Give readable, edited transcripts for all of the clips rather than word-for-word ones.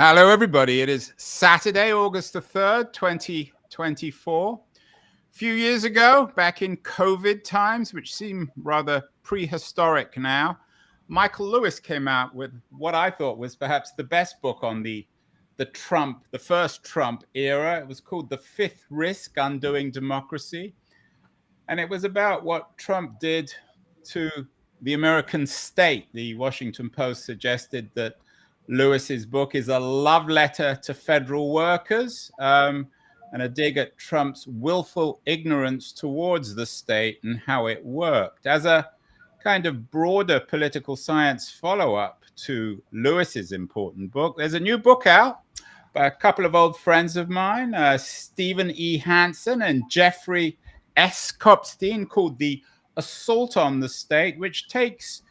Hello, everybody. It is Saturday, August the 3rd, 2024. A few years ago, back in COVID times, which seem rather prehistoric now, Michael Lewis came out with what I thought was perhaps the best book on the first Trump era. It was called The Fifth Risk: Undoing Democracy. And it was about what Trump did to the American state. The Washington Post suggested that Lewis's book is a love letter to federal workers and a dig at Trump's willful ignorance towards the state and how it worked. As a kind of broader political science follow-up to Lewis's important book, there's a new book out by a couple of old friends of mine, Kopstein Hanson and Jeffrey S. Kopstein, called The Assault on the State, which takes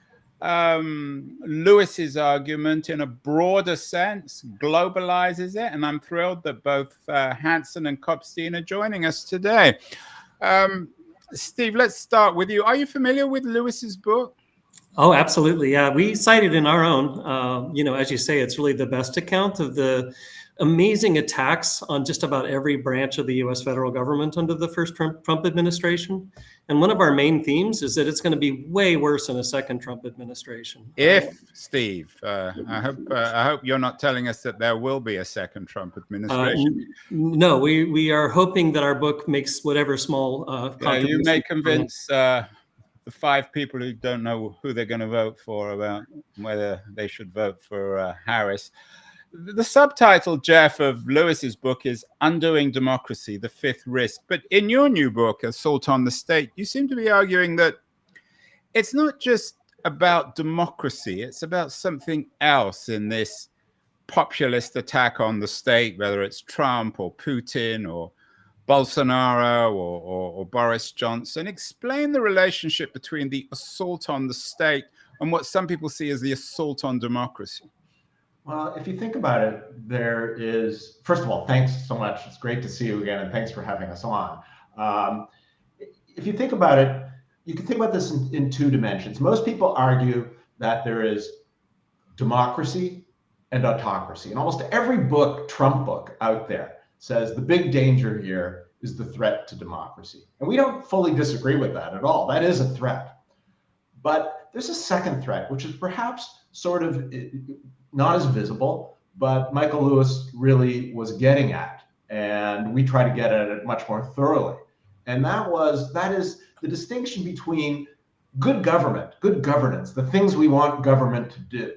Lewis's argument in a broader sense, globalizes it, and I'm thrilled that both Hanson and Kopstein are joining us today. Steve, let's start with you. Are you familiar with Lewis's book? Oh, absolutely. Yeah, we cited in our own, as you say, it's really the best account of the amazing attacks on just about every branch of the U.S. federal government under the first Trump administration. And one of our main themes is that it's going to be way worse in a second Trump administration. Steve, I hope you're not telling us that there will be a second Trump administration. No, we are hoping that our book makes whatever small contribution. You may convince the 5 people who don't know who they're going to vote for about whether they should vote for Harris. The subtitle, Jeff, of Lewis's book is Undoing Democracy, The Fifth Risk. But in your new book, Assault on the State, you seem to be arguing that it's not just about democracy, it's about something else in this populist attack on the state, whether it's Trump or Putin or Bolsonaro or Boris Johnson. Explain the relationship between the assault on the state and what some people see as the assault on democracy. Well, if you think about it, there is, first of all, thanks so much. It's great to see you again, and thanks for having us on. If you think about it, you can think about this in 2 dimensions. Most people argue that there is democracy and autocracy. And almost every Trump book out there says the big danger here is the threat to democracy. And we don't fully disagree with that at all. That is a threat. But there's a second threat, which is perhaps sort of not as visible, but Michael Lewis really was getting at, and we try to get at it much more thoroughly. And that is the distinction between good government, good governance, the things we want government to do,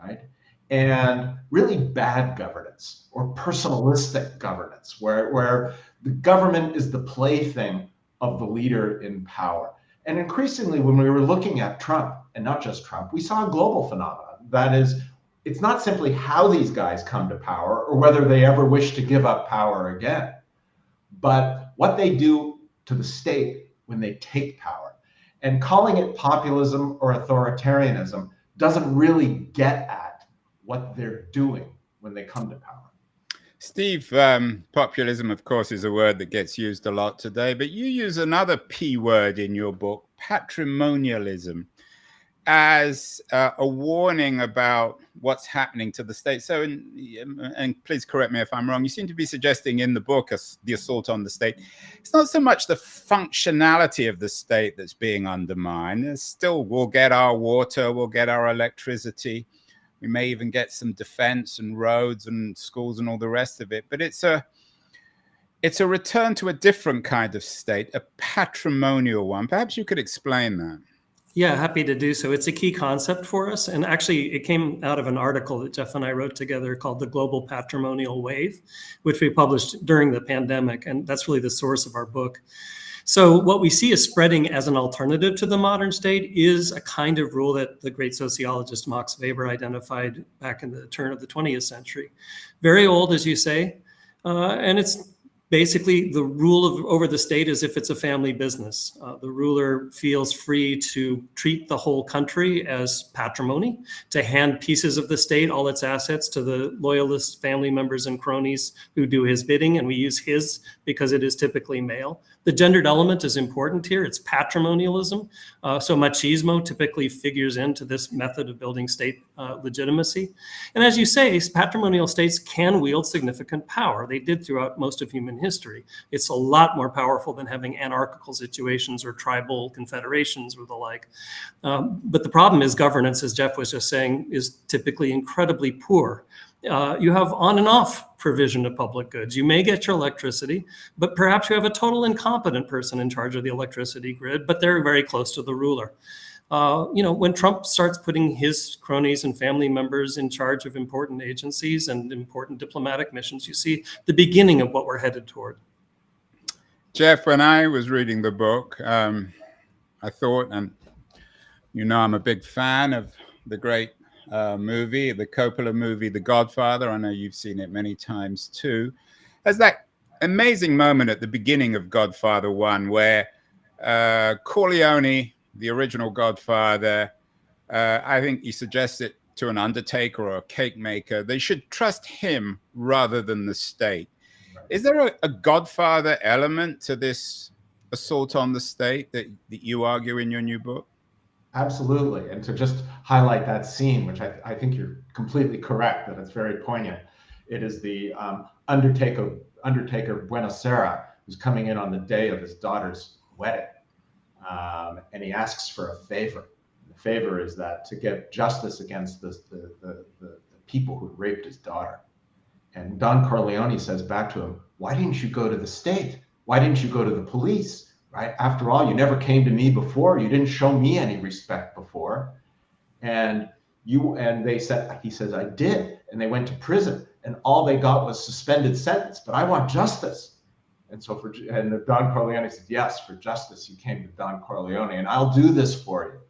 right? And really bad governance or personalistic governance, where the government is the plaything of the leader in power. And increasingly, when we were looking at Trump, and not just Trump, we saw a global phenomenon. That is, it's not simply how these guys come to power or whether they ever wish to give up power again, but what they do to the state when they take power. And calling it populism or authoritarianism doesn't really get at what they're doing when they come to power. Steve, populism, of course, is a word that gets used a lot today, but you use another P word in your book, patrimonialism, as a warning about what's happening to the state. So, and please correct me if I'm wrong, you seem to be suggesting in the book, The Assault on the State, it's not so much the functionality of the state that's being undermined. It's still, we'll get our water, we'll get our electricity. We may even get some defense and roads and schools and all the rest of it. But it's a return to a different kind of state, a patrimonial one. Perhaps you could explain that. Yeah, happy to do so. It's a key concept for us. And actually, it came out of an article that Jeff and I wrote together called The Global Patrimonial Wave, which we published during the pandemic. And that's really the source of our book. So what we see is spreading as an alternative to the modern state is a kind of rule that the great sociologist Max Weber identified back in the turn of the 20th century. Very old, as you say, and it's basically the rule over the state as if it's a family business. The ruler feels free to treat the whole country as patrimony, to hand pieces of the state, all its assets, to the loyalist family members and cronies who do his bidding, and we use his because it is typically male. The gendered element is important here. It's patrimonialism. So machismo typically figures into this method of building state legitimacy. And as you say, patrimonial states can wield significant power. They did throughout most of human history. It's a lot more powerful than having anarchical situations or tribal confederations or the like. But the problem is governance, as Jeff was just saying, is typically incredibly poor. You have on and off provision of public goods. You may get your electricity, but perhaps you have a total incompetent person in charge of the electricity grid, but they're very close to the ruler. When Trump starts putting his cronies and family members in charge of important agencies and important diplomatic missions, you see the beginning of what we're headed toward. Jeff, when I was reading the book, I thought, and I'm a big fan of the great movie, the Coppola movie, The Godfather. I know you've seen it many times too. There's that amazing moment at the beginning of Godfather 1 where Corleone, the original Godfather, I think he suggests it to an undertaker or a cake maker. They should trust him rather than the state. Is there a Godfather element to this assault on the state that you argue in your new book? Absolutely. And to just highlight that scene, which I think you're completely correct, that it's very poignant. It is the Undertaker Buenasera, who's coming in on the day of his daughter's wedding. And he asks for a favor. The favor is that to get justice against the people who raped his daughter. And Don Corleone says back to him, why didn't you go to the state? Why didn't you go to the police? Right? After all, you never came to me before. You didn't show me any respect before. And he says, I did. And they went to prison. And all they got was suspended sentence. But I want justice. And Don Corleone said, yes, for justice, you came to Don Corleone. And I'll do this for you.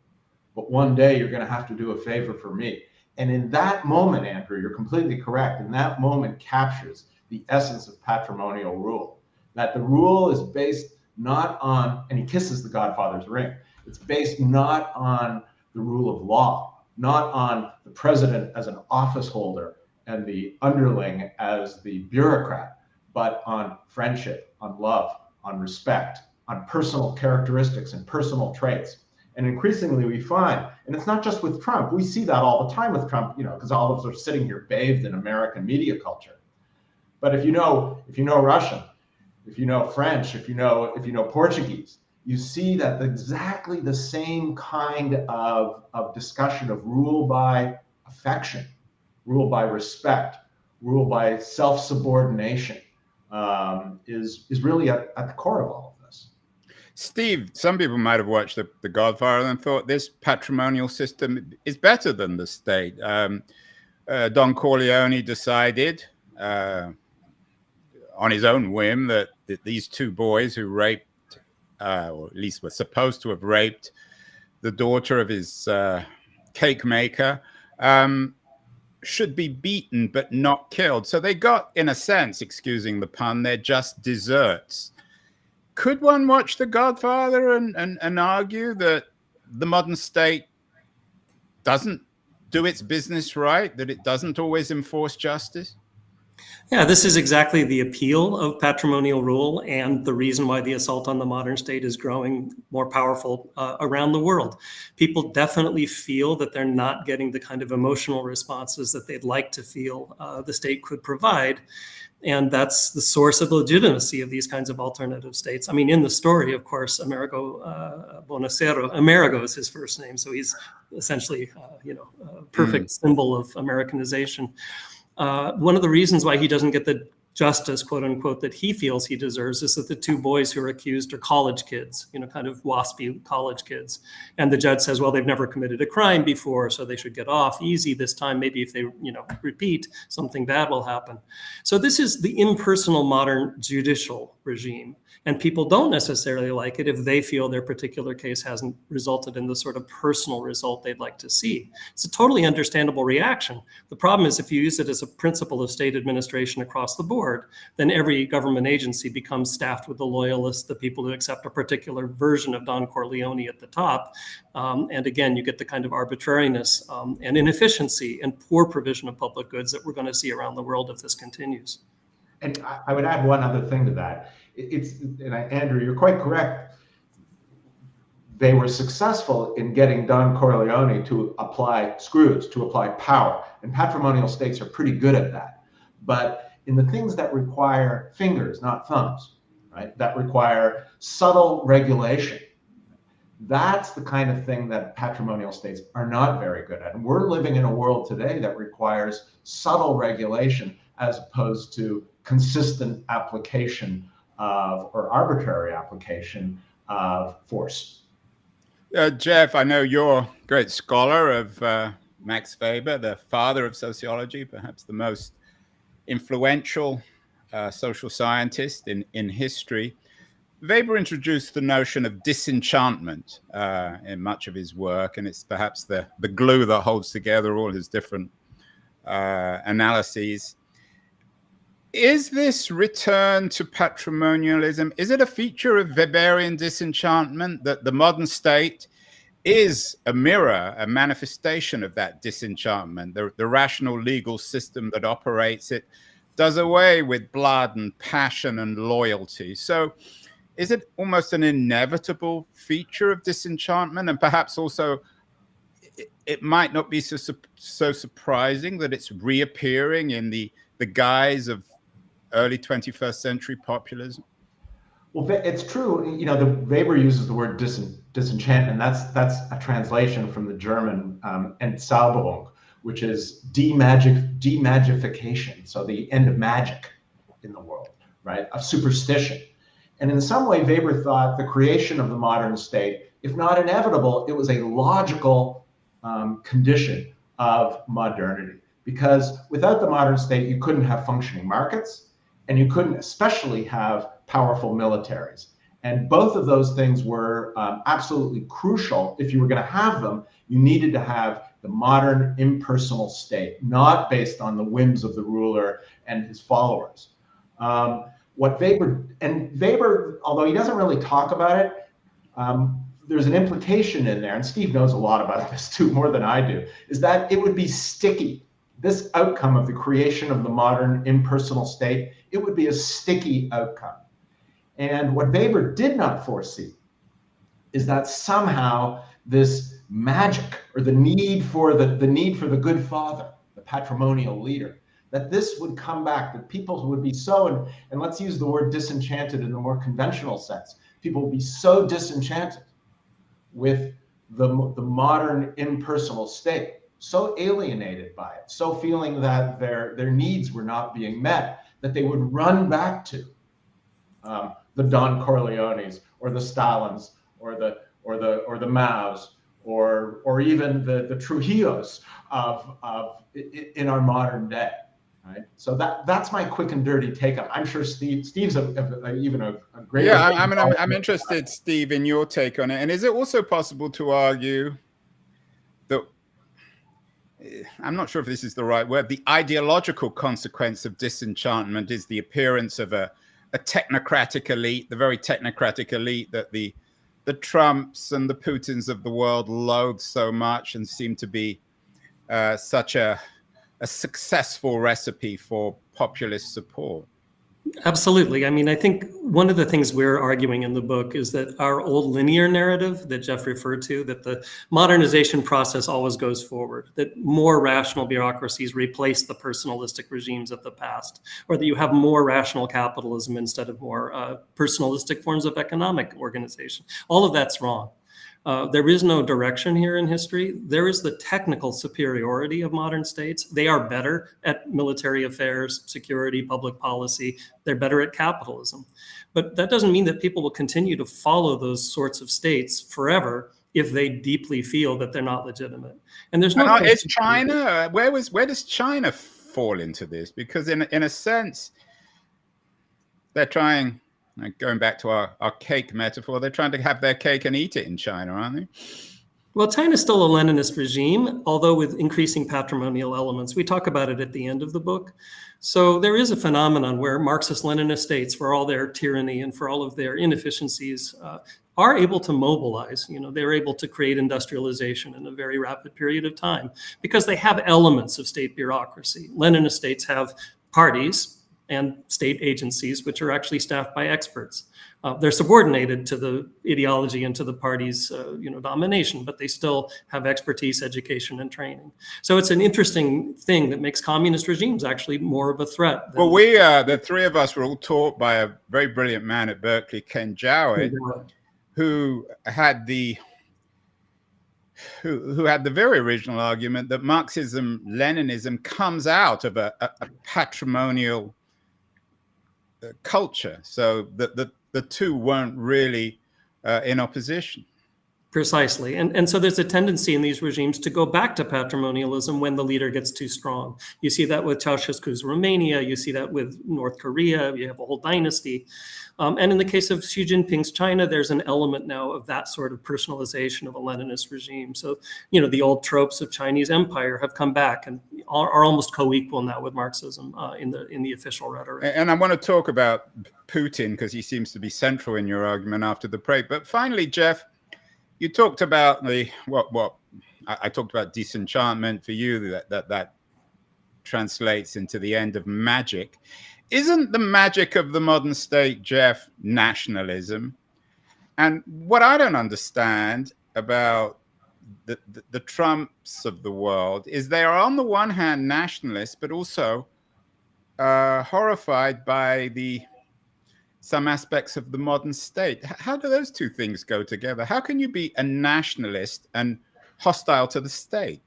But one day you're going to have to do a favor for me. And in that moment, Andrew, you're completely correct. And that moment captures the essence of patrimonial rule. That the rule is based not on, and he kisses the Godfather's ring, it's based not on the rule of law, not on the president as an office holder and the underling as the bureaucrat, but on friendship, on love, on respect, on personal characteristics and personal traits. And increasingly we find, and it's not just with Trump, we see that all the time with Trump, because all of us are sitting here bathed in American media culture. But if you know Russian, if you know French, if you know Portuguese, you see that exactly the same kind of discussion of rule by affection, rule by respect, rule by self-subordination is really at the core of all of this. Steve, some people might have watched The Godfather and thought this patrimonial system is better than the state. Don Corleone decided on his own whim that these two boys who raped, or at least were supposed to have raped, the daughter of his cake maker, should be beaten but not killed. So they got, in a sense, excusing the pun, they're just desserts. Could one watch The Godfather and argue that the modern state doesn't do its business right, that it doesn't always enforce justice? Yeah, this is exactly the appeal of patrimonial rule and the reason why the assault on the modern state is growing more powerful around the world. People definitely feel that they're not getting the kind of emotional responses that they'd like to feel the state could provide. And that's the source of the legitimacy of these kinds of alternative states. I mean, in the story, of course, Amerigo Buenasera, Amerigo is his first name, so he's essentially, a perfect symbol of Americanization. One of the reasons why he doesn't get the justice, quote unquote, that he feels he deserves is that the two boys who are accused are college kids, kind of waspy college kids. And the judge says, well, they've never committed a crime before, so they should get off easy this time. Maybe if they, repeat, something bad will happen. So this is the impersonal modern judicial regime. And people don't necessarily like it if they feel their particular case hasn't resulted in the sort of personal result they'd like to see. It's a totally understandable reaction. The problem is if you use it as a principle of state administration across the board, then every government agency becomes staffed with the loyalists, the people who accept a particular version of Don Corleone at the top. And again, you get the kind of arbitrariness and inefficiency and poor provision of public goods that we're going to see around the world if this continues. And I would add one other thing to that. Andrew, you're quite correct. they were successful in getting Don Corleone to apply screws, to apply power. And patrimonial states are pretty good at that. But in the things that require fingers, not thumbs, right, that require subtle regulation, that's the kind of thing that patrimonial states are not very good at. And we're living in a world today that requires subtle regulation as opposed to consistent application of, or arbitrary application of force. Jeff, I know you're a great scholar of Max Weber, the father of sociology, perhaps the most influential social scientist in history. Weber introduced the notion of disenchantment in much of his work, and it's perhaps the glue that holds together all his different analyses. Is this return to patrimonialism, is it a feature of Weberian disenchantment that the modern state is a mirror, a manifestation of that disenchantment? The rational legal system that operates it does away with blood and passion and loyalty. So is it almost an inevitable feature of disenchantment? And perhaps also it might not be so surprising that it's reappearing in the guise of early 21st century populism? Well, it's true. You know, the Weber uses the word disenchantment. That's a translation from the German Entzauberung, which is demagification. So the end of magic in the world, right? Of superstition. And in some way, Weber thought the creation of the modern state, if not inevitable, it was a logical condition of modernity. Because without the modern state, you couldn't have functioning markets, and you couldn't especially have powerful militaries. And both of those things were absolutely crucial. If you were going to have them, you needed to have the modern impersonal state, not based on the whims of the ruler and his followers. What Weber, although he doesn't really talk about it, there's an implication in there, and Steve knows a lot about this too, more than I do, is that it would be sticky. This outcome of the creation of the modern impersonal state, it would be a sticky outcome. And what Weber did not foresee is that somehow this magic, or the need for the good father, the patrimonial leader, that this would come back, that people who would be so, and let's use the word disenchanted in the more conventional sense, people would be so disenchanted with the modern impersonal state, so alienated by it, so feeling that their needs were not being met, that they would run back to the Don Corleones or the Stalins or the Maos or even the Trujillos in our modern day. Right. So that's my quick and dirty take on. I'm sure Steve's even a great. Yeah, I'm interested, Steve, in your take on it. And is it also possible to argue that, I'm not sure if this is the right word, the ideological consequence of disenchantment is the appearance of a technocratic elite, the very technocratic elite that the Trumps and the Putins of the world loathe so much and seem to be such a successful recipe for populist support? Absolutely. I mean, I think one of the things we're arguing in the book is that our old linear narrative that Jeff referred to, that the modernization process always goes forward, that more rational bureaucracies replace the personalistic regimes of the past, or that you have more rational capitalism instead of more personalistic forms of economic organization. All of that's wrong. There is no direction here in history. There is the technical superiority of modern states. They are better at military affairs, security, public policy. They're better at capitalism. But that doesn't mean that people will continue to follow those sorts of states forever if they deeply feel that they're not legitimate. And there's no. Is China? Where does China fall into this? Because in a sense, they're trying. Going back to our cake metaphor, they're trying to have their cake and eat it in China, aren't they? Well, China's still a Leninist regime, although with increasing patrimonial elements. We talk about it at the end of the book. So there is a phenomenon where Marxist-Leninist states, for all their tyranny and for all of their inefficiencies, are able to mobilize. You know, they're able to create industrialization in a very rapid period of time because they have elements of state bureaucracy. Leninist states have parties, and state agencies, which are actually staffed by experts. They're subordinated to the ideology and to the party's domination, but they still have expertise, education, and training. So it's an interesting thing that makes communist regimes actually more of a threat. Well, the three of us were all taught by a very brilliant man at Berkeley, Ken Jowett, who had the very original argument that Marxism-Leninism comes out of a patrimonial culture, so that the two weren't really in opposition. Precisely. And so there's a tendency in these regimes to go back to patrimonialism when the leader gets too strong. You see that with Ceausescu's Romania. You see that with North Korea. You have a whole dynasty. And in the case of Xi Jinping's China, there's an element now of that sort of personalization of a Leninist regime. So, the old tropes of Chinese empire have come back and are almost co-equal now with Marxism in the official rhetoric. And I want to talk about Putin because he seems to be central in your argument after the break. But finally, Jeff, you talked about I talked about disenchantment for you, that translates into the end of magic. Isn't the magic of the modern state, Jeff, nationalism? And what I don't understand about the Trumps of the world is they are on the one hand nationalists, but also horrified by some aspects of the modern state. How do those two things go together? How can you be a nationalist and hostile to the state?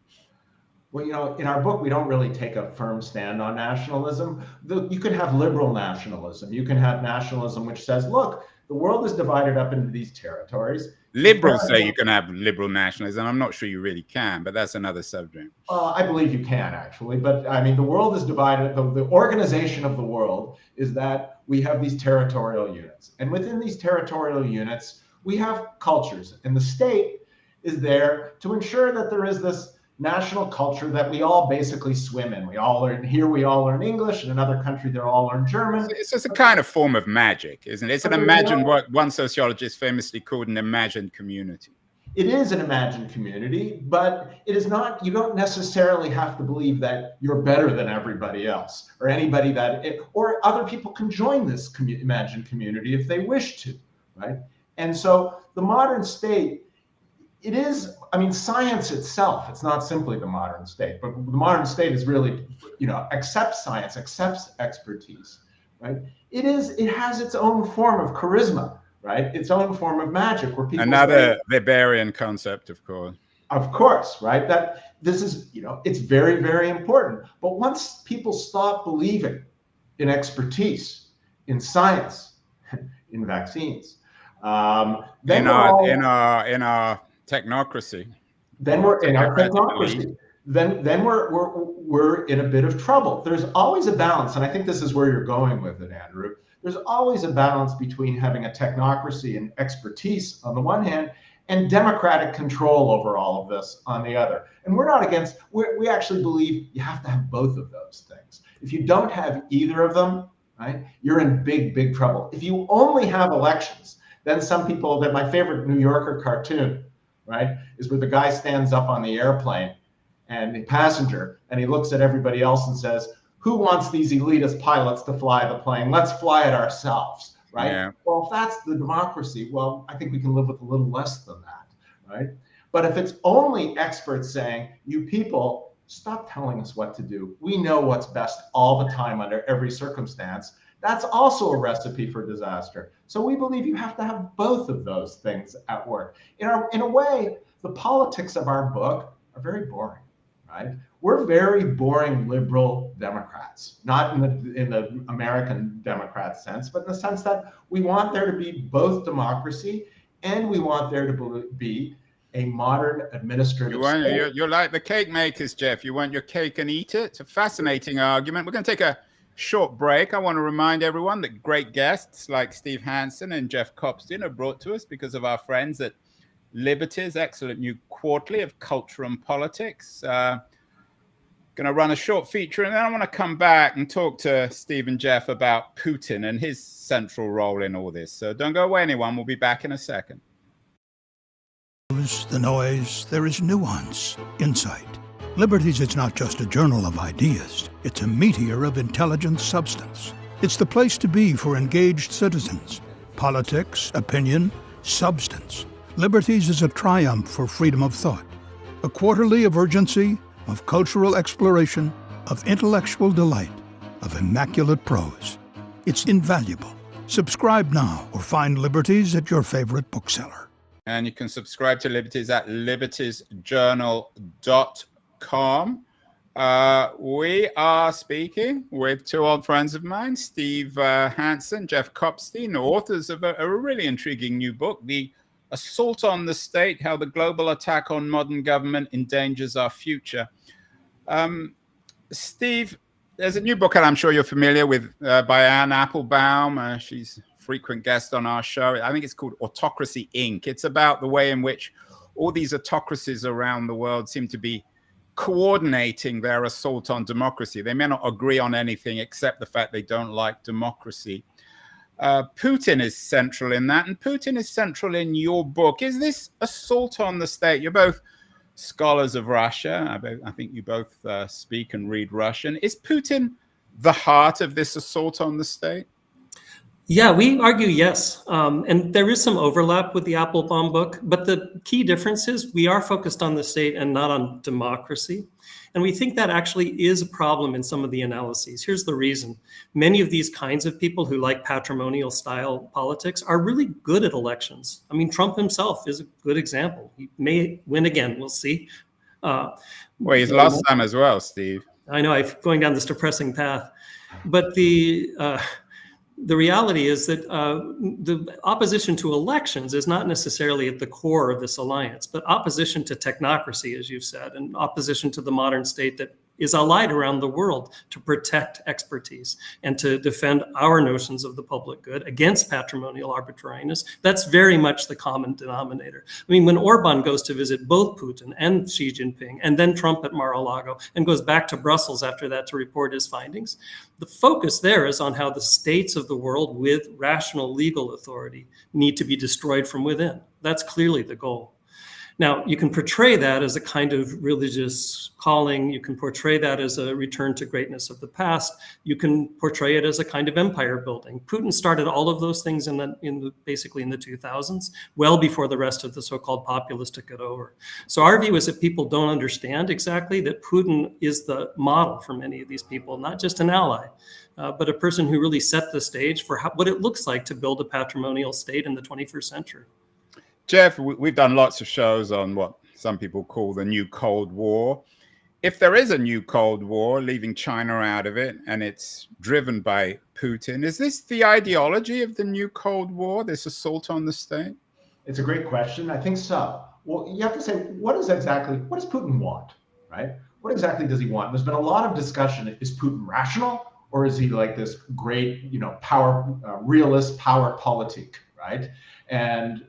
Well, in our book, we don't really take a firm stand on nationalism. You can have liberal nationalism. You can have nationalism which says, look, the world is divided up into these territories. Liberals say you can have liberal nationalism. I'm not sure you really can, but that's another subject. I believe you can, actually. But I mean, the world is divided. The organization of the world is that we have these territorial units. And within these territorial units, we have cultures. And the state is there to ensure that there is this national culture that we all basically swim in. We all learn English. In another country, they all learn German. It's just a kind of form of magic, isn't it? It's what one sociologist famously called an imagined community. It is an imagined community, but it is not. You don't necessarily have to believe that you're better than everybody else or anybody or other people can join this imagined community if they wish to, right? And so the modern state, it is, science itself, it's not simply the modern state, but the modern state is really, accepts science, accepts expertise, right? It has its own form of charisma, right? Its own form of magic where people Another Weberian concept, of course. Of course, right? That this is, it's very, very important. But once people stop believing in expertise, in science, in vaccines, then in our technocracy. Then we're in our technocracy. Then we're in a bit of trouble. There's always a balance, and I think this is where you're going with it, Andrew. There's always a balance between having a technocracy and expertise on the one hand, and democratic control over all of this on the other. And we're not against. We actually believe you have to have both of those things. If you don't have either of them, right, you're in big, big trouble. If you only have elections, then some people. That my favorite New Yorker cartoon, right, is where the guy stands up on the airplane and the passenger, and he looks at everybody else and says, who wants these elitist pilots to fly the plane? Let's fly it ourselves, right? Yeah. Well, if that's the democracy, well, I think we can live with a little less than that, right? But if it's only experts saying, you people, stop telling us what to do. We know what's best all the time under every circumstance. That's also a recipe for disaster. So we believe you have to have both of those things at work. In a way, the politics of our book are very boring, right? We're very boring liberal Democrats, not in the American Democrat sense, but in the sense that we want there to be both democracy and we want there to be a modern administrative state. You're like the cake makers, Jeff. You want your cake and eat it. It's a fascinating argument. We're going to take a short break. I want to remind everyone that great guests like Steve Hanson and Jeff Kopstein are brought to us because of our friends at Liberty's excellent new quarterly of culture and politics. Going to run a short feature, and then I want to come back and talk to Steve and Jeff about Putin and his central role in all this. So don't go away, anyone. We'll be back in a second. The noise, there is nuance, insight. Liberty's is not just a journal of ideas. It's a meteor of intelligent substance. It's the place to be for engaged citizens. Politics, opinion, substance. Liberties is a triumph for freedom of thought. A quarterly of urgency, of cultural exploration, of intellectual delight, of immaculate prose. It's invaluable. Subscribe now or find Liberties at your favorite bookseller. And you can subscribe to Liberties at libertiesjournal.com. We are speaking with two old friends of mine, Steve Hanson, Jeff Kopstein, authors of a really intriguing new book, The Assault on the State, How the Global Attack on Modern Government Endangers Our Future. Steve, there's a new book that I'm sure you're familiar with by Anne Applebaum. She's a frequent guest on our show. I think it's called Autocracy, Inc. It's about the way in which all these autocracies around the world seem to be coordinating their assault on democracy. They may not agree on anything except the fact they don't like democracy. Putin is central in that, and Putin is central in your book. Is this assault on the state? You're both scholars of Russia. I think you both speak and read Russian. Is Putin the heart of this assault on the state? Yeah, we argue yes. And there is some overlap with the Applebaum book, but the key difference is we are focused on the state and not on democracy. And we think that actually is a problem in some of the analyses. Here's the reason. Many of these kinds of people who like patrimonial style politics are really good at elections. I mean, Trump himself is a good example. He may win again, we'll see. Well, he's lost some as well, Steve. I know, I'm going down this depressing path. But the reality is that the opposition to elections is not necessarily at the core of this alliance, but opposition to technocracy, as you've said, and opposition to the modern state that is allied around the world to protect expertise and to defend our notions of the public good against patrimonial arbitrariness. That's very much the common denominator. I mean, when Orban goes to visit both Putin and Xi Jinping, and then Trump at Mar-a-Lago, and goes back to Brussels after that to report his findings, the focus there is on how the states of the world with rational legal authority need to be destroyed from within. That's clearly the goal. Now, you can portray that as a kind of religious calling. You can portray that as a return to greatness of the past. You can portray it as a kind of empire building. Putin started all of those things basically in the 2000s, well before the rest of the so-called populists took it over. So our view is that people don't understand exactly that Putin is the model for many of these people, not just an ally, but a person who really set the stage for what it looks like to build a patrimonial state in the 21st century. Jeff, we've done lots of shows on what some people call the new Cold War. If there is a new Cold War, leaving China out of it, and it's driven by Putin, is this the ideology of the new Cold War, this assault on the state? It's a great question. I think so. Well, you have to say, what does Putin want, right? What exactly does he want? There's been a lot of discussion. Is Putin rational, or is he like this great, realist power politic, right? And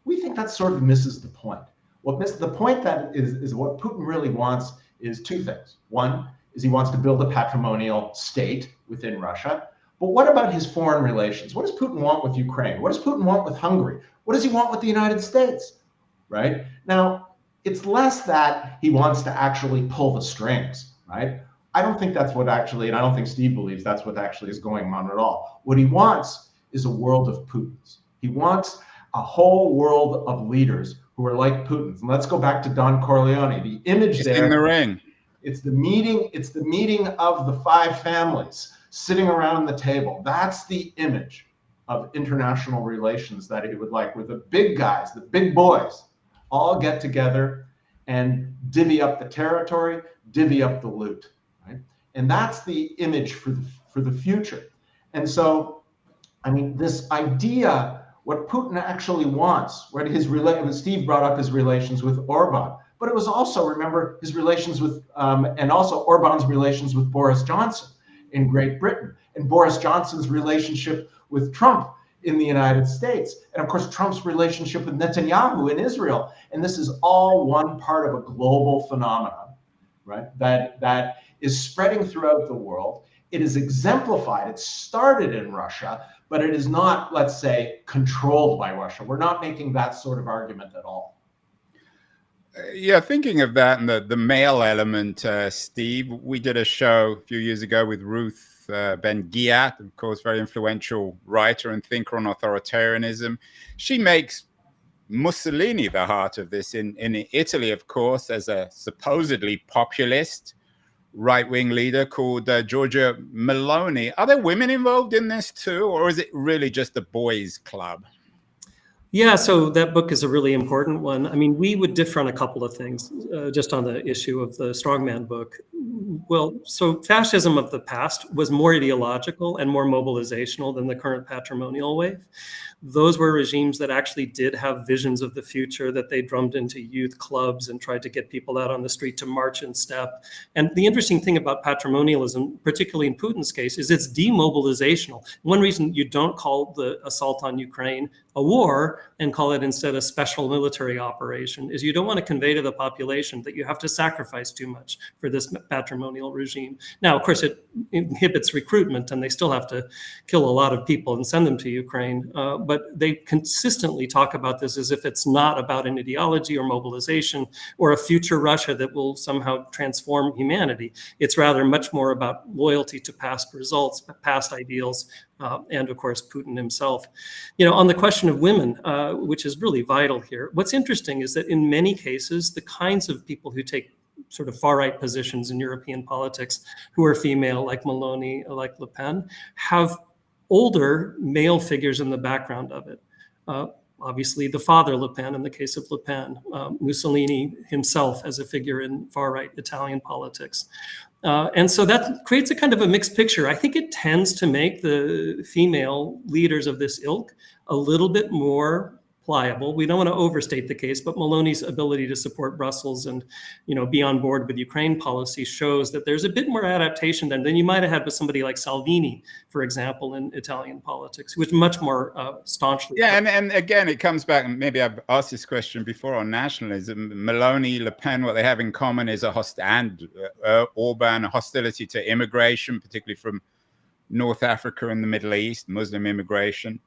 we think that sort of misses the point. The point that is what Putin really wants is two things. One is he wants to build a patrimonial state within Russia. But what about his foreign relations? What does Putin want with Ukraine? What does Putin want with Hungary? What does he want with the United States? Right? Now, it's less that he wants to actually pull the strings, right? I don't think that's what actually, and I don't think Steve believes that's what actually is going on at all. What he wants is a world of Putins. He wants a whole world of leaders who are like Putin's. And let's go back to Don Corleone. The image there in the ring. It's the meeting of the five families sitting around the table. That's the image of international relations that he would like, where the big guys, the big boys, all get together and divvy up the territory, divvy up the loot, right? And that's the image for the future. And so, I mean, this idea, what Putin actually wants, right? Steve brought up his relations with Orban, but it was also, remember, his relations with, and also Orban's relations with Boris Johnson in Great Britain, and Boris Johnson's relationship with Trump in the United States, and of course Trump's relationship with Netanyahu in Israel. And this is all one part of a global phenomenon, right? That is spreading throughout the world. It is exemplified. It started in Russia, but it is not, let's say, controlled by Russia. We're not making that sort of argument at all. Yeah, thinking of that and the male element, Steve, we did a show a few years ago with Ruth Ben-Ghiat, of course, very influential writer and thinker on authoritarianism. She makes Mussolini the heart of this in Italy, of course, as a supposedly populist right-wing leader called Giorgia Meloni. Are there women involved in this too, or is it really just a boys' club? Yeah, so that book is a really important one. I mean, we would differ on a couple of things, just on the issue of the strongman book. Well, so fascism of the past was more ideological and more mobilizational than the current patrimonial wave. Those were regimes that actually did have visions of the future that they drummed into youth clubs and tried to get people out on the street to march in step. And the interesting thing about patrimonialism, particularly in Putin's case, is it's demobilizational. One reason you don't call the assault on Ukraine a war and call it instead a special military operation is you don't want to convey to the population that you have to sacrifice too much for this patrimonial regime. Now, of course, it inhibits recruitment and they still have to kill a lot of people and send them to Ukraine. But they consistently talk about this as if it's not about an ideology or mobilization or a future Russia that will somehow transform humanity. It's rather much more about loyalty to past results, past ideals, and of course, Putin himself. You know, on the question of women, which is really vital here, what's interesting is that in many cases, the kinds of people who take sort of far-right positions in European politics, who are female, like Meloni, like Le Pen, have older male figures in the background of it. Obviously, the father Le Pen, in the case of Le Pen, Mussolini himself as a figure in far-right Italian politics. And so that creates a kind of a mixed picture. I think it tends to make the female leaders of this ilk a little bit more pliable. We don't want to overstate the case, but Meloni's ability to support Brussels and, you know, be on board with Ukraine policy shows that there's a bit more adaptation than you might have had with somebody like Salvini, for example, in Italian politics, which much more staunchly. Yeah, and again, it comes back, and maybe I've asked this question before on nationalism. Meloni, Le Pen, what they have in common is Orban, a hostility to immigration, particularly from North Africa and the Middle East, Muslim immigration.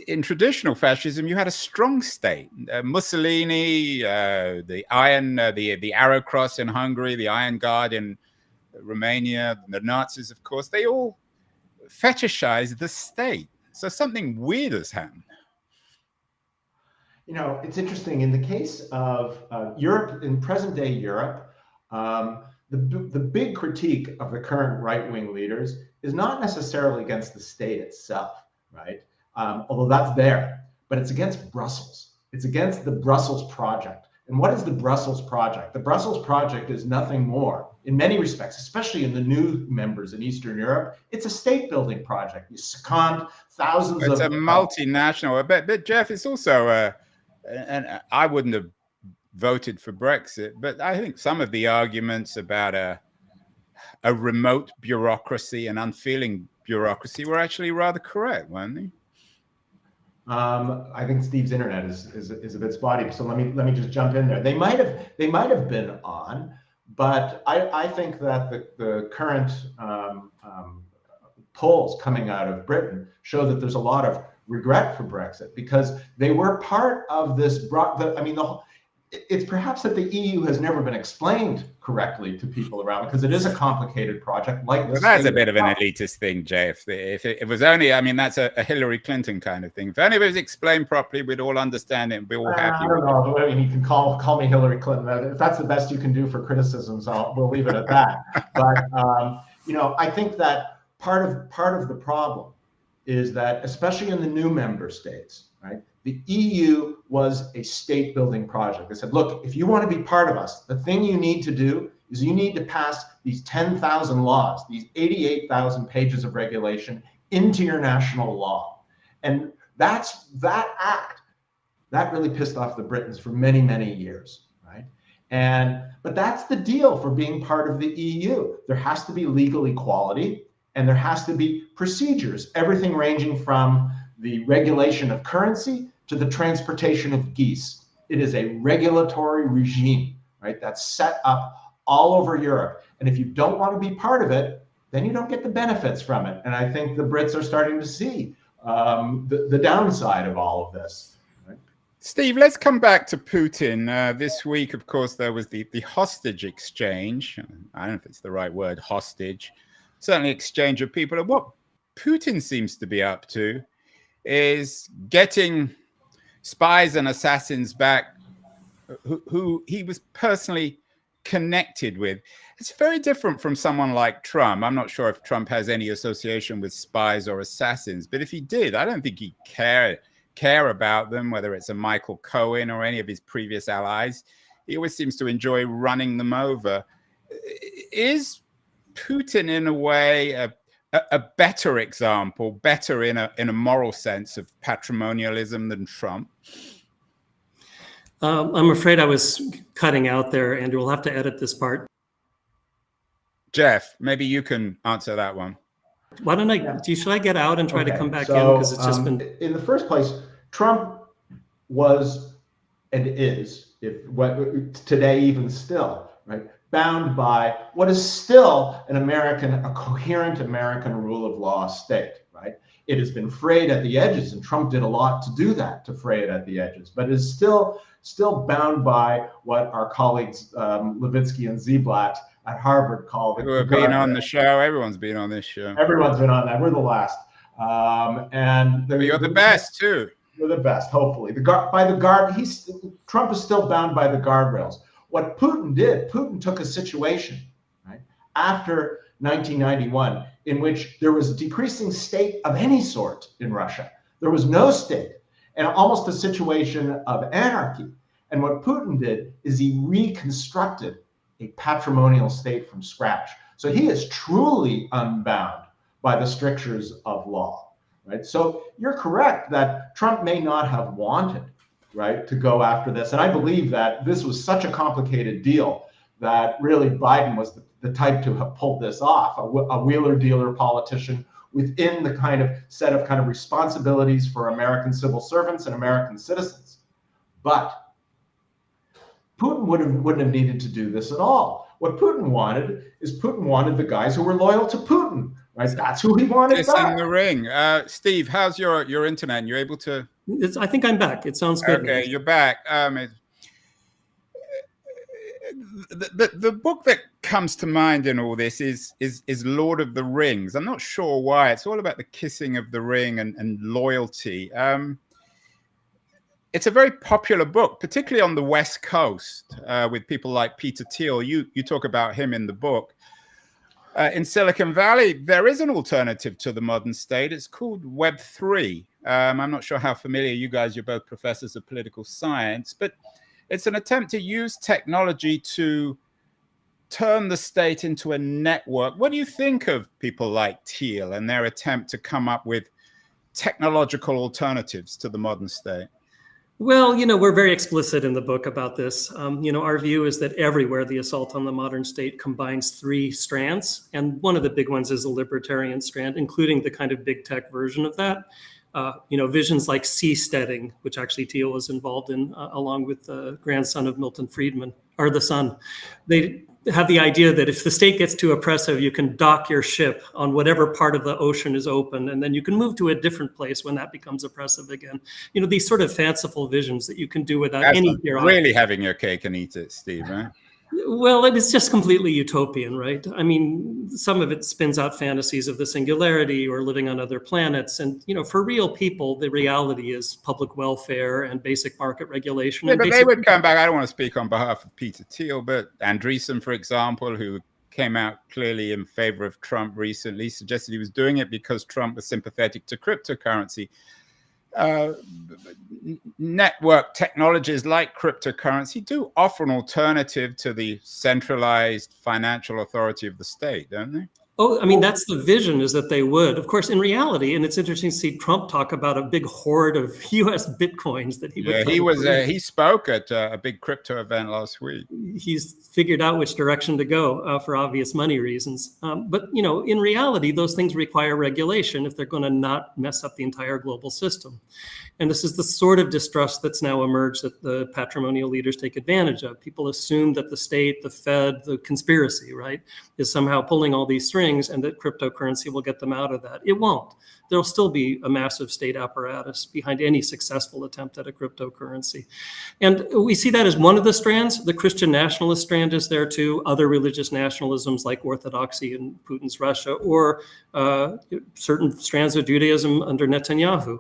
In traditional fascism, you had a strong state. Mussolini, the Arrow Cross in Hungary, the Iron Guard in Romania, the Nazis, of course, they all fetishized the state. So something weird has happened. You know, it's interesting. In the case of Europe, in present-day Europe, the big critique of the current right-wing leaders is not necessarily against the state itself, right? Although that's there, but it's against Brussels. It's against the Brussels project. And what is the Brussels project? The Brussels project is nothing more, in many respects, especially in the new members in Eastern Europe. It's a state building project. You second thousands of... It's a multinational, but Jeff, it's also, and I wouldn't have voted for Brexit, but I think some of the arguments about a remote bureaucracy, an unfeeling bureaucracy, were actually rather correct, weren't they? I think Steve's internet is a bit spotty, so let me just jump in there. They might have been on, but I think that the current polls coming out of Britain show that there's a lot of regret for Brexit because they were part of this. It's perhaps that the EU has never been explained correctly to people around because it is a complicated project like this. Well, that's a bit of an elitist thing, Jeff. If it was only, I mean, that's a Hillary Clinton kind of thing. If only it was explained properly, we'd all understand it and be all happy. I don't know. I mean, you can call me Hillary Clinton. If that's the best you can do for criticisms, we'll leave it at that. But you know, I think that part of the problem is that, especially in the new member states, right? The EU was a state building project. They said, look, if you want to be part of us, the thing you need to do is you need to pass these 10,000 laws, these 88,000 pages of regulation into your national law. And that act, that really pissed off the Britons for many, many years, right? But that's the deal for being part of the EU. There has to be legal equality and there has to be procedures, everything ranging from the regulation of currency to the transportation of geese. It is a regulatory regime, right? That's set up all over Europe. And if you don't want to be part of it, then you don't get the benefits from it. And I think the Brits are starting to see the downside of all of this. Right? Steve, let's come back to Putin. This week, of course, there was the hostage exchange. I don't know if it's the right word, hostage. Certainly exchange of people. And what Putin seems to be up to is getting spies and assassins back who he was personally connected with. It's very different from someone like Trump. I'm not sure if Trump has any association with spies or assassins, but if he did, I don't think he'd care about them, whether it's a Michael Cohen or any of his previous allies. He always seems to enjoy running them over. Is Putin, in a way, a better example, better in a moral sense of patrimonialism than Trump? I'm afraid I was cutting out there, Andrew. We'll have to edit this part. Jeff, maybe you can answer that one. Why don't should I get out and try to come back in? Because it's just been... In the first place, Trump was and is, today even still, right, bound by what is still a coherent American rule of law state, right? It has been frayed at the edges, and Trump did a lot to do that, to fray it at the edges, but it is still bound by what our colleagues Levitsky and Ziblatt at Harvard call the... Who have been on the show. Everyone's been on this show. Everyone's been on that. We're the last. But you're the best too. You're the best, hopefully. Trump is still bound by the guardrails. What Putin did, Putin took a situation, right, after 1991 in which there was a decreasing state of any sort in Russia. There was no state, and almost a situation of anarchy. And what Putin did is he reconstructed a patrimonial state from scratch. So he is truly unbound by the strictures of law, right? So you're correct that Trump may not have wanted, right, to go after this. And I believe that this was such a complicated deal that really Biden was the type to have pulled this off, a wheeler dealer politician within the kind of set of kind of responsibilities for American civil servants and American citizens. But Putin wouldn't have needed to do this at all. What Putin wanted the guys who were loyal to Putin, right? That's who he wanted it's back. In the ring. Steve, how's your internet? You're able to... I think I'm back. It sounds good. Okay, you're back. The book that comes to mind in all this is Lord of the Rings. I'm not sure why. It's all about the kissing of the ring and loyalty. It's a very popular book, particularly on the West Coast, with people like Peter Thiel. You talk about him in the book. In Silicon Valley, there is an alternative to the modern state. It's called Web3. I'm not sure how familiar you guys, you're both professors of political science, but it's an attempt to use technology to turn the state into a network. What do you think of people like Thiel and their attempt to come up with technological alternatives to the modern state? Well, we're very explicit in the book about this. Our view is that everywhere the assault on the modern state combines three strands. And one of the big ones is a libertarian strand, including the kind of big tech version of that. Visions like seasteading, which actually Thiel was involved in, along with the grandson of Milton Friedman, or the son. They have the idea that if the state gets too oppressive, you can dock your ship on whatever part of the ocean is open, and then you can move to a different place when that becomes oppressive again. These sort of fanciful visions that you can do without any bureaucracy. Really having your cake and eat it, Steve, right? Well, it's just completely utopian, right? I mean, some of it spins out fantasies of the singularity or living on other planets. And, for real people, the reality is public welfare and basic market regulation. Yeah, but they would come back. I don't want to speak on behalf of Peter Thiel, but Andreessen, for example, who came out clearly in favor of Trump recently, suggested he was doing it because Trump was sympathetic to cryptocurrency. Network technologies like cryptocurrency do offer an alternative to the centralized financial authority of the state, don't they? Oh, I mean, that's the vision, is that they would. Of course, in reality, and it's interesting to see Trump talk about a big hoard of U.S. bitcoins that he would. Yeah, he spoke at a big crypto event last week. He's figured out which direction to go for obvious money reasons. But, in reality, those things require regulation if they're going to not mess up the entire global system. And this is the sort of distrust that's now emerged that the patrimonial leaders take advantage of. People assume that the state, the Fed, the conspiracy, right, is somehow pulling all these strings. strings and that cryptocurrency will get them out of that. It won't. There'll still be a massive state apparatus behind any successful attempt at a cryptocurrency. And we see that as one of the strands. The Christian nationalist strand is there too, other religious nationalisms like Orthodoxy in Putin's Russia, or certain strands of Judaism under Netanyahu.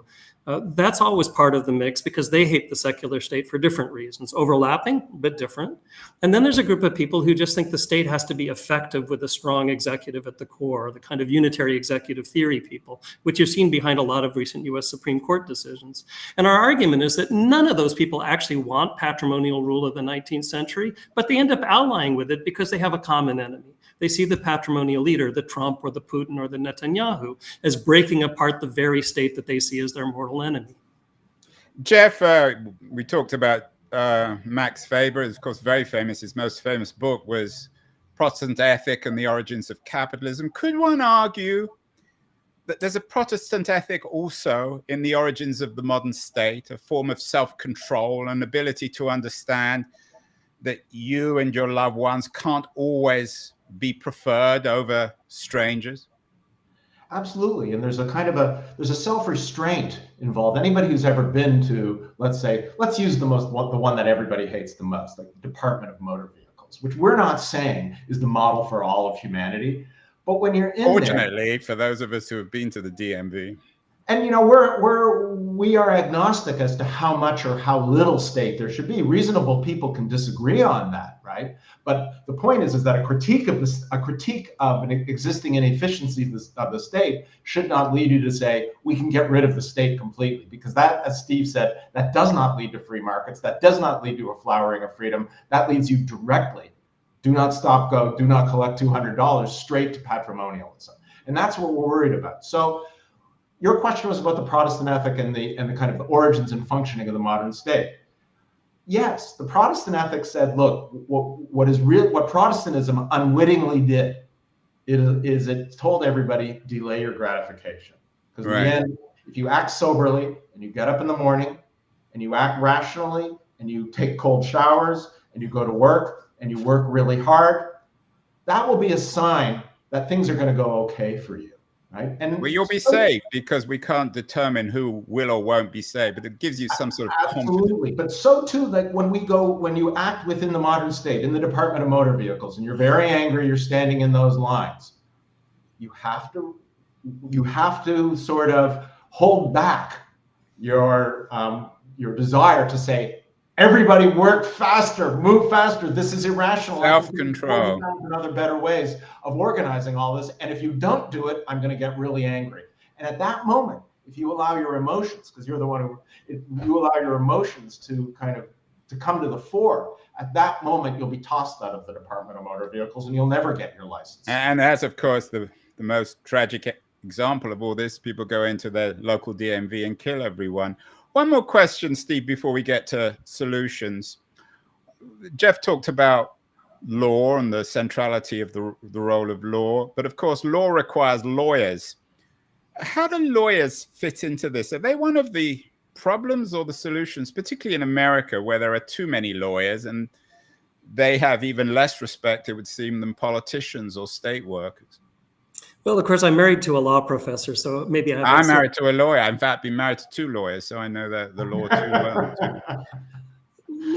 That's always part of the mix because they hate the secular state for different reasons, overlapping, but different. And then there's a group of people who just think the state has to be effective with a strong executive at the core, the kind of unitary executive theory people, which you've seen behind a lot of recent US Supreme Court decisions. And our argument is that none of those people actually want patrimonial rule of the 19th century, but they end up allying with it because they have a common enemy. They see the patrimonial leader, the Trump or the Putin or the Netanyahu, as breaking apart the very state that they see as their mortal enemy. Jeff, we talked about Max Weber, of course, very famous. His most famous book was Protestant Ethic and the Origins of Capitalism. Could one argue that there's a Protestant ethic also in the origins of the modern state, a form of self-control, an ability to understand that you and your loved ones can't always be preferred over strangers? Absolutely. And there's a self-restraint involved. Anybody who's ever been to, let's use the one that everybody hates the most, like the Department of Motor Vehicles, which we're not saying is the model for all of humanity. But when you're in Fortunately, for those of us who have been to the DMV. And we are agnostic as to how much or how little state there should be. Reasonable people can disagree on that, right? But the point is that a critique of an existing inefficiency of the state should not lead you to say we can get rid of the state completely, because that, as Steve said, that does not lead to free markets. That does not lead to a flowering of freedom. That leads you directly, do not stop, go, do not collect $200, straight to patrimonialism, and that's what we're worried about. So your question was about the Protestant ethic and the kind of the origins and functioning of the modern state. Yes, the Protestant ethic said, look, what Protestantism unwittingly did is it told everybody, delay your gratification. Because in the end, if you act soberly and you get up in the morning and you act rationally and you take cold showers and you go to work and you work really hard, that will be a sign that things are going to go okay for you. Right? And well, you'll be saved, because we can't determine who will or won't be saved, but it gives you some sort of absolutely confidence. But so too, like when you act within the modern state, in the Department of Motor Vehicles, and you're very angry, you're standing in those lines, you have to sort of hold back your desire to say, everybody work faster, move faster. This is irrational. Self-control. And other better ways of organizing all this. And if you don't do it, I'm going to get really angry. And at that moment, if you allow your emotions, because you're the one who, if you allow your emotions to come to the fore, at that moment, you'll be tossed out of the Department of Motor Vehicles and you'll never get your license. And that's, of course, the most tragic example of all this. People go into their local DMV and kill everyone. One more question, Steve, before we get to solutions. Jeff talked about law and the centrality of the role of law, but of course, law requires lawyers. How do lawyers fit into this? Are they one of the problems or the solutions, particularly in America, where there are too many lawyers and they have even less respect, it would seem, than politicians or state workers? Well, of course, I'm married to a law professor, so maybe I'm married to a lawyer. In fact, I've been married to 2 lawyers, so I know the law too well.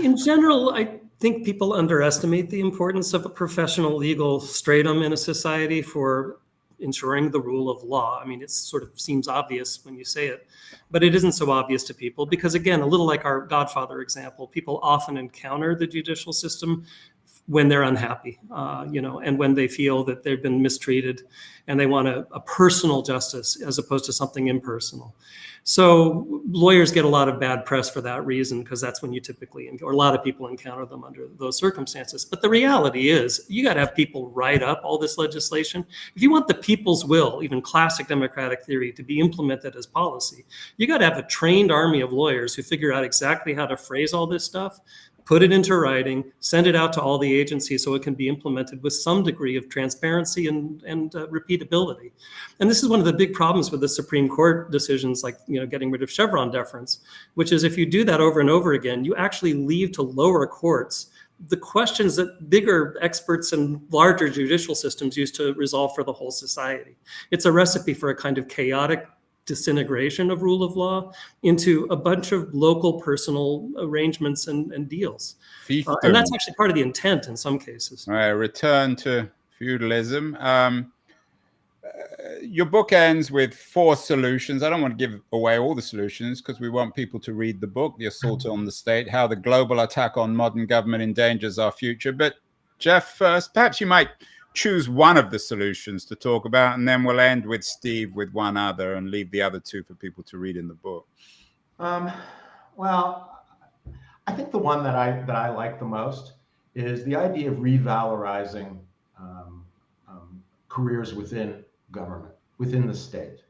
In general, I think people underestimate the importance of a professional legal stratum in a society for ensuring the rule of law. I mean, it sort of seems obvious when you say it, but it isn't so obvious to people because, again, a little like our Godfather example, people often encounter the judicial system when they're unhappy, and when they feel that they've been mistreated and they want a personal justice as opposed to something impersonal. So lawyers get a lot of bad press for that reason, because that's when you typically, or a lot of people encounter them under those circumstances. But the reality is you got to have people write up all this legislation. If you want the people's will, even classic democratic theory, to be implemented as policy, you got to have a trained army of lawyers who figure out exactly how to phrase all this stuff, put it into writing, send it out to all the agencies so it can be implemented with some degree of transparency and repeatability. And this is one of the big problems with the Supreme Court decisions, like getting rid of Chevron deference, which is if you do that over and over again, you actually leave to lower courts the questions that bigger experts and larger judicial systems used to resolve for the whole society. It's a recipe for a kind of chaotic disintegration of rule of law into a bunch of local personal arrangements and deals. And that's actually part of the intent in some cases. Return to feudalism. Your book ends with 4 solutions. I don't want to give away all the solutions because we want people to read the book, The Assault on the State, How the Global Attack on Modern Government Endangers Our Future. But Jeff, first, perhaps you might choose one of the solutions to talk about, and then we'll end with Steve with one other and leave the other 2 for people to read in the book. Well, I think the one that I like the most is the idea of revalorizing careers within government, within the state.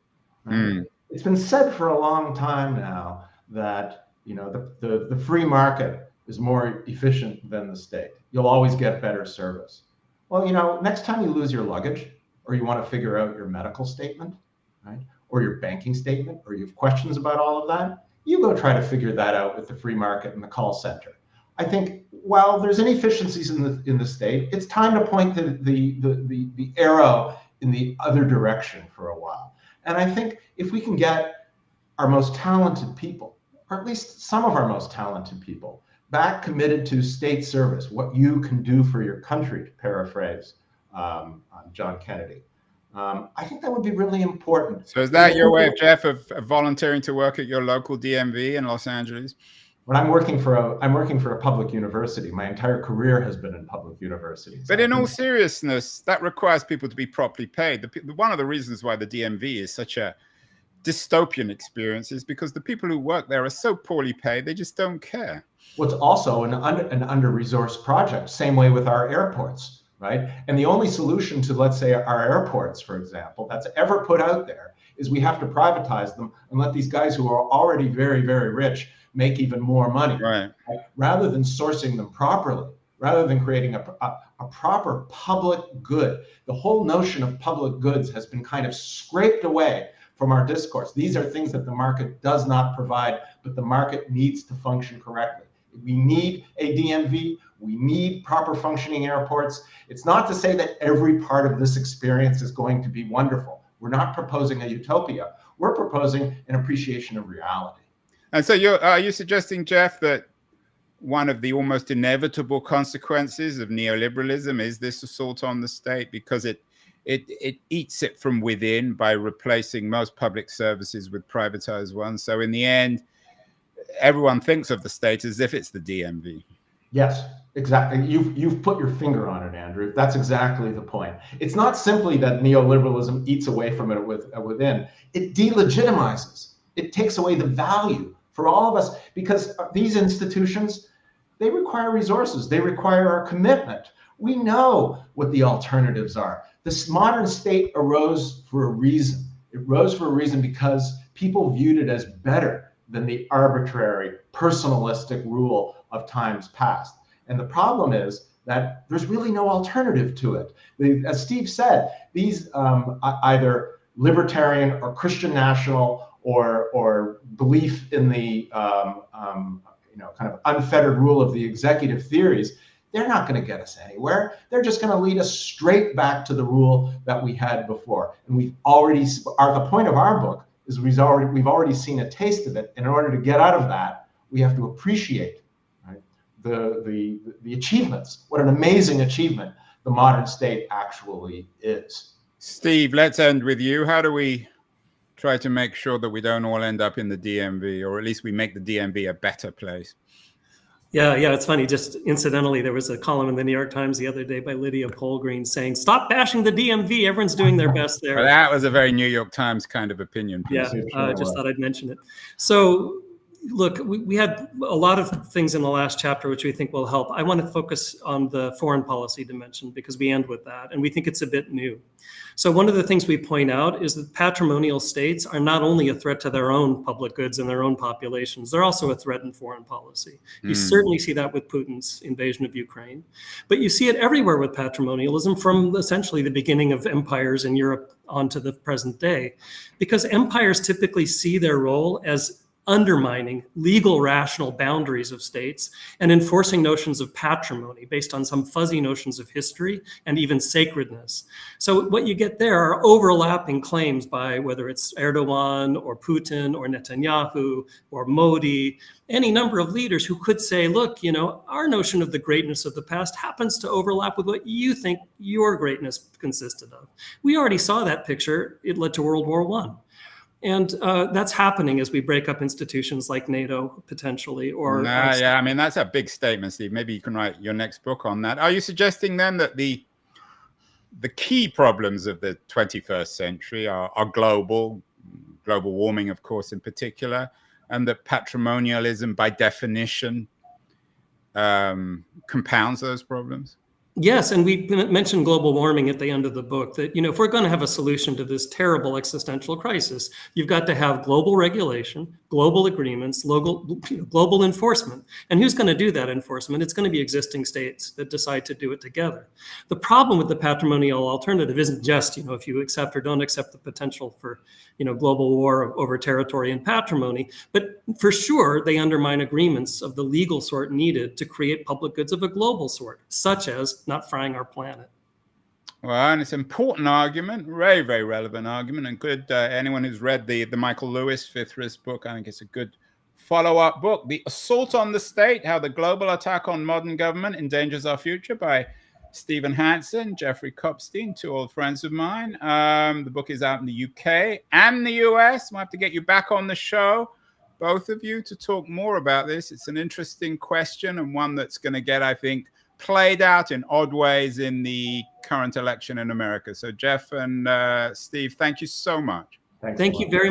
Right? It's been said for a long time now that the free market is more efficient than the state. You'll always get better service. Well, next time you lose your luggage, or you want to figure out your medical statement, right, or your banking statement, or you have questions about all of that, you go try to figure that out with the free market and the call center. I think while there's inefficiencies in the state, it's time to point the arrow in the other direction for a while. And I think if we can get our most talented people, or at least some of our most talented people, back committed to state service, what you can do for your country, to paraphrase John Kennedy, I think that would be really important. So is that your way, Jeff, of volunteering to work at your local DMV in Los Angeles? When I'm working for a public university. My entire career has been in public universities. But in all seriousness, that requires people to be properly paid. One of the reasons why the DMV is such a dystopian experience is because the people who work there are so poorly paid, they just don't care. Well, it's also an under-resourced project. Same way with our airports, right? And the only solution to, let's say, our airports, for example, that's ever put out there is we have to privatize them and let these guys who are already very, very rich make even more money, right? Rather than sourcing them properly, rather than creating a proper public good. The whole notion of public goods has been kind of scraped away from our discourse. These are things that the market does not provide, but the market needs to function correctly. We need a DMV. We need proper functioning airports. It's not to say that every part of this experience is going to be wonderful. We're not proposing a utopia. We're proposing an appreciation of reality. And so are you suggesting, Jeff, that one of the almost inevitable consequences of neoliberalism is this assault on the state, because it eats it from within by replacing most public services with privatized ones? So in the end, everyone thinks of the state as if it's the DMV. Yes, exactly. You've put your finger on it, Andrew. That's exactly the point. It's not simply that neoliberalism eats away from it within. It delegitimizes. It takes away the value for all of us, because these institutions, they require resources. They require our commitment. We know what the alternatives are. This modern state arose for a reason. It rose for a reason because people viewed it as better than the arbitrary, personalistic rule of times past. And the problem is that there's really no alternative to it. As Steve said, these either libertarian or Christian national or belief in the kind of unfettered rule of the executive theories, they're not going to get us anywhere. They're just going to lead us straight back to the rule that we had before. And the point of our book is we've already seen a taste of it. And in order to get out of that, we have to appreciate, right, the achievements. What an amazing achievement the modern state actually is. Steve, let's end with you. How do we try to make sure that we don't all end up in the DMV, or at least we make the DMV a better place? Yeah, it's funny. Just incidentally, there was a column in the New York Times the other day by Lydia Polgreen saying, "Stop bashing the DMV. Everyone's doing their best there." Well, that was a very New York Times kind of opinion piece. Yeah, I just thought I'd mention it. So, look, we had a lot of things in the last chapter which we think will help. I want to focus on the foreign policy dimension because we end with that, and we think it's a bit new. So one of the things we point out is that patrimonial states are not only a threat to their own public goods and their own populations, they're also a threat in foreign policy. You certainly see that with Putin's invasion of Ukraine, but you see it everywhere with patrimonialism from essentially the beginning of empires in Europe onto the present day, because empires typically see their role as undermining legal rational boundaries of states and enforcing notions of patrimony based on some fuzzy notions of history and even sacredness. So what you get there are overlapping claims by whether it's Erdogan or Putin or Netanyahu or Modi, any number of leaders who could say, look, our notion of the greatness of the past happens to overlap with what you think your greatness consisted of. We already saw that picture. It led to World War I. And that's happening as we break up institutions like NATO, potentially. Yeah, I mean, that's a big statement, Steve. Maybe you can write your next book on that. Are you suggesting then that the key problems of the 21st century are global warming, of course, in particular, and that patrimonialism, by definition, compounds those problems? Yes, and we mentioned global warming at the end of the book, that if we're going to have a solution to this terrible existential crisis, you've got to have global regulation, global agreements, global enforcement. And who's going to do that enforcement? It's going to be existing states that decide to do it together. The problem with the patrimonial alternative isn't just, if you accept or don't accept the potential for, global war over territory and patrimony, but for sure they undermine agreements of the legal sort needed to create public goods of a global sort, such as not frying our planet. Well, and it's an important argument, very, very relevant argument, and good. Anyone who's read the Michael Lewis Fifth Risk book, I think it's a good follow-up book. The Assault on the State, How the Global Attack on Modern Government Endangers Our Future, by Kopstein Hanson, Jeffrey Kopstein, two old friends of mine. The book is out in the UK and the US. We'll have to get you back on the show, both of you, to talk more about this. It's an interesting question, and one that's going to get, I think, played out in odd ways in the current election in America. So Jeff and Steve, thank you so much. Thank you very much.